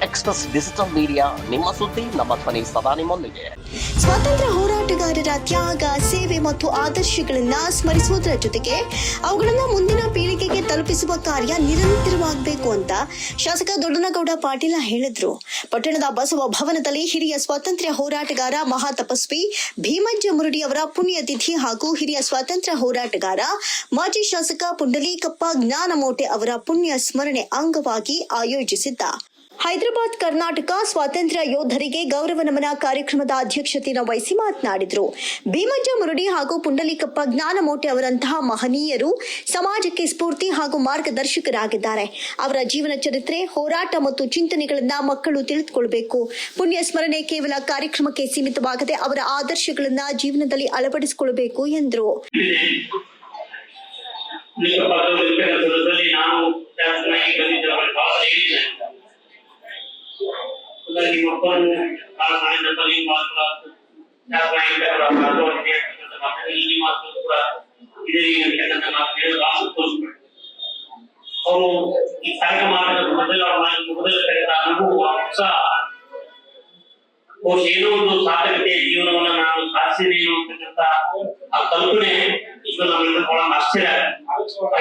Express digital media, ನಿಮ್ಮ ಸುದ್ದಿ ನಮ್ಮ ಧ್ವನಿ ಸದಾ ನಿಮ್ಮೊಂದಿಗೆ. ಸ್ವಾತಂತ್ರ್ಯ ಹೋರಾಟಗಾರರ ತ್ಯಾಗ, ಸೇವೆ ಮತ್ತು ಆದರ್ಶಗಳನ್ನ ಸ್ಮರಿಸುವುದರ ಜೊತೆಗೆ ಅವುಗಳನ್ನ ಮುಂದಿನ ಪೀಳಿಗೆಗೆ ತಲುಪಿಸುವ ಕಾರ್ಯ ನಿರಂತರವಾಗಬೇಕು ಅಂತ ಶಾಸಕ ದೊಡ್ಡನಗೌಡ ಪಾಟೀಲ ಹೇಳಿದ್ರು. ಪಟ್ಟಣದ ಬಸವ ಭವನದಲ್ಲಿ ಹಿರಿಯ ಸ್ವಾತಂತ್ರ್ಯ ಹೋರಾಟಗಾರ ಮಹಾತಪಸ್ವಿ ಭೀಮಜ್ಜ ಮುರಡಿ ಅವರ ಪುಣ್ಯತಿಥಿ ಹಾಗೂ ಹಿರಿಯ ಸ್ವಾತಂತ್ರ್ಯ ಹೋರಾಟಗಾರ ಮಾಜಿ ಶಾಸಕ ಪುಂಡಲೀಕಪ್ಪ ಜ್ಞಾನಮೋಟೆ ಅವರ ಪುಣ್ಯ ಸ್ಮರಣೆ ಅಂಗವಾಗಿ ಆಯೋಜಿಸಿದ್ದ ಹೈದರಾಬಾದ್ ಕರ್ನಾಟಕ ಸ್ವಾತಂತ್ರ್ಯ ಯೋಧರಿಗೆ ಗೌರವ ನಮನ ಕಾರ್ಯಕ್ರಮದ ಅಧ್ಯಕ್ಷತೆಯನ್ನು ವಹಿಸಿ ಮಾತನಾಡಿದರು. ಭೀಮಜ್ಜ ಮುರಡಿ ಹಾಗೂ ಪುಂಡಲೀಕಪ್ಪ ಜ್ಞಾನಮೋಟೆ ಅವರಂತಹ ಮಹನೀಯರು ಸಮಾಜಕ್ಕೆ ಸ್ಫೂರ್ತಿ ಹಾಗೂ ಮಾರ್ಗದರ್ಶಕರಾಗಿದ್ದಾರೆ. ಅವರ ಜೀವನ ಚರಿತ್ರೆ, ಹೋರಾಟ ಮತ್ತು ಚಿಂತನೆಗಳನ್ನ ಮಕ್ಕಳು ತಿಳಿದುಕೊಳ್ಳಬೇಕು. ಪುಣ್ಯ ಸ್ಮರಣೆ ಕೇವಲ ಕಾರ್ಯಕ್ರಮಕ್ಕೆ ಸೀಮಿತವಾಗದೆ ಅವರ ಆದರ್ಶಗಳನ್ನ ಜೀವನದಲ್ಲಿ ಅಳವಡಿಸಿಕೊಳ್ಳಬೇಕು ಎಂದರು. ಅವರು ಈ ಕಾರ್ಯಕ್ರಮ ಏನೋ ಒಂದು ಸಾರ್ಥಕತೆಯ ಜೀವನವನ್ನ ನಾನು ಸಾಧಿಸಿದೇನು ಅಂತಕ್ಕಂಥ ಆ ಕಲ್ಪನೆ ಇದು ನಮ್ಮೆಲ್ಲರೂ ಬಹಳ ಆಶ್ಚರ್ಯ.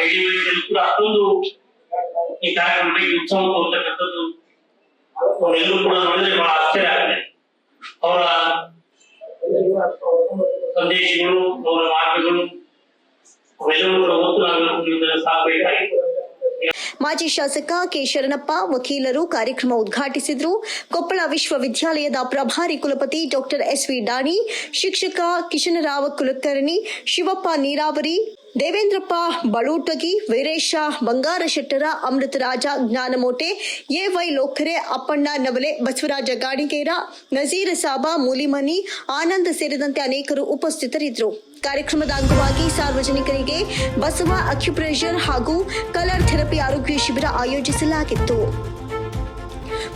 ಇಡೀ ವಯಸ್ಸಲ್ಲಿ ಕೂಡ ಅಷ್ಟೊಂದು ಈ ಕಾರ್ಯಕ್ರಮಕ್ಕೆ ಉತ್ಸವ ತೋರ್ತಕ್ಕಂಥದ್ದು ಅವರೆಲ್ಲರೂ ಕೂಡ ನೋಡಿದ್ರೆ ಬಹಳ ಆಶ್ಚರ್ಯ ಆಗುತ್ತೆ. ಅವರ ಸಂದೇಶಗಳು, ಅವರ ಮಾರ್ಗಗಳು ಅವೆಲ್ಲವೂ ಕೂಡ ಒತ್ತು ನಾವು ಸಾಗಬೇಕಾಗಿದೆ. ಮಾಜಿ ಶಾಸಕ ಕೆ ಶರಣಪ್ಪ ವಕೀಲರು ಕಾರ್ಯಕ್ರಮ ಉದ್ಘಾಟಿಸಿದ್ರು. ಕೊಪ್ಪಳ ವಿಶ್ವವಿದ್ಯಾಲಯದ ಪ್ರಭಾರಿ ಕುಲಪತಿ ಡಾಕ್ಟರ್ ಎಸ್.ವಿ. ಡಾಣಿ, ಶಿಕ್ಷಕ ಕಿಶನರಾವ್ ಕುಲಕರ್ಣಿ, ಶಿವಪ್ಪ ನೀರಾವರಿ, ದೇವೇಂದ್ರಪ್ಪ ಬಳೂಟಗಿ, ವೀರೇಶ ಬಂಗಾರಶೆಟ್ಟರ, ಅಮೃತರಾಜ ಜ್ಞಾನಮೋಟೆ, ಎ.ವೈ. ಲೋಖರೆ, ಅಪ್ಪಣ್ಣ ನವಲೆ, ಬಸವರಾಜ ಗಾಣಿಗೇರ, ನಜೀರ್ ಸಾಬಾ, ಮೂಲಿಮನಿ, ಆನಂದ್ ಸೇರಿದಂತೆ ಅನೇಕರು ಉಪಸ್ಥಿತರಿದ್ದರು. ಕಾರ್ಯಕ್ರಮದ ಅಂಗವಾಗಿ ಸಾರ್ವಜನಿಕರಿಗೆ ಬಸವ ಅಕ್ಯುಪ್ರೆಷರ್ ಹಾಗೂ ಕಲರ್ ಥೆರಪಿ ಆರೋಗ್ಯ ಶಿಬಿರ ಆಯೋಜಿಸಲಾಗಿತ್ತು.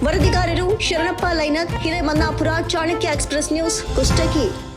ವರದಿಗಾರರು ಶರಣಪ್ಪ ಲೈನತ್, ಹಿರೇಮನ್ನಾಪುರ, ಚಾಣಕ್ಯ ಎಕ್ಸ್‌ಪ್ರೆಸ್ ನ್ಯೂಸ್, ಕುಷ್ಟಗಿ.